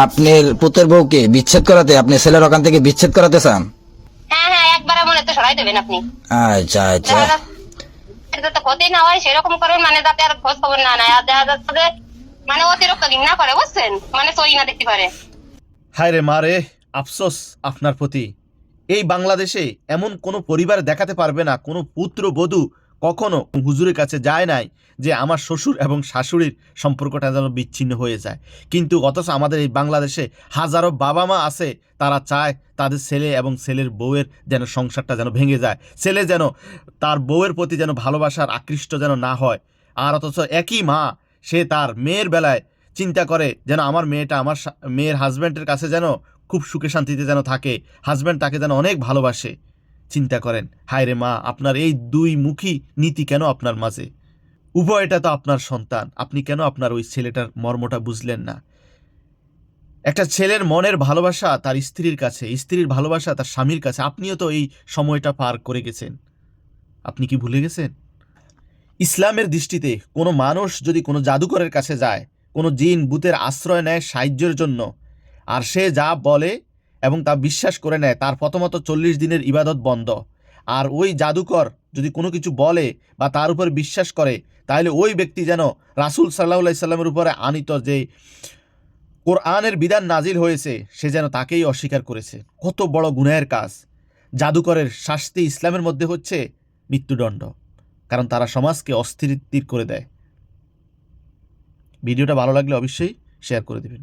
আপনার পুতের বউকে বিচ্ছেদ করাতে আপনি ছেলের ওখান থেকে বিচ্ছেদ করাতে চান? হ্যাঁ হ্যাঁ, একবারে মনে তো সরাই দেবেন আপনি। আচ্ছা আচ্ছা। দেখা যাচ্ছে যাতে ক্ষতি না হয় সেরকম করবেন, মানে যাতে আর খোঁজ খবর না নেয়, আর দেখা যাচ্ছে যে মানে অতিরিক্ত ঘৃণা করে, বুঝছেন, মানে সই না দেখতে পারে। হায় রে মা রে, আফসোস আপনার প্রতি। এই বাংলাদেশে এমন কোনো পরিবার দেখাতে পারবে না, কোনো পুত্রবধূ কখনো হুজুরের কাছে যায় নাই যে আমার শ্বশুর এবং শাশুড়ির সম্পর্কটা যেন বিচ্ছিন্ন হয়ে যায়। কিন্তু অথচ আমাদের এই বাংলাদেশে হাজারো বাবা মা আছে, তারা চায় তাদের ছেলে এবং ছেলের বউয়ের যেন সংসারটা যেন ভেঙে যায়, ছেলে যেন তার বউয়ের প্রতি যেন ভালোবাসার আকৃষ্ট যেন না হয়। আর অথচ একই মা সে তার মেয়ের বেলায় চিন্তা করে যেন আমার মেয়েটা আমার মেয়ের হাজব্যান্ডের কাছে যেন খুব সুখে শান্তিতে যেন থাকে, হাজব্যান্ড তাকে যেন অনেক ভালোবাসে। চিন্তা করেন, হায় রে মা, আপনার এই দুই মুখী নীতি কেন আপনার মাঝে? উভয়টা তো আপনার সন্তান, আপনি কেন আপনার ওই ছেলেটার মর্মটা বুঝলেন না? একটা ছেলের মনের ভালোবাসা তার স্ত্রীর কাছে, স্ত্রীর ভালোবাসা তার স্বামীর কাছে। আপনিও তো এই সময়টা পার করে গেছেন, আপনি কি ভুলে গেছেন? ইসলামের দৃষ্টিতে কোনো মানুষ যদি কোনো জাদুকরের কাছে যায়, কোনো জিন ভূতের আশ্রয় নেয় সাহায্যের জন্য, আর সে যা বলে এবং তা বিশ্বাস করে নেয়, তার প্রথমত 40 দিনের ইবাদত বন্ধ। আর ওই জাদুকর যদি কোনো কিছু বলে বা তার উপর বিশ্বাস করে, তাহলে ওই ব্যক্তি যেন রাসূল সাল্লাল্লাহু আলাইহি সাল্লামের উপরে আনিত যে কোরআনের বিধান নাজিল হয়েছে, সে যেন তাকেই অস্বীকার করেছে। কত বড় গুনাহের কাজ! জাদুকরের শাস্তি ইসলামের মধ্যে হচ্ছে মৃত্যুদণ্ড, কারণ তারা সমাজকে অস্থির করে দেয়। ভিডিওটা ভালো লাগলে অবশ্যই শেয়ার করে দেবেন।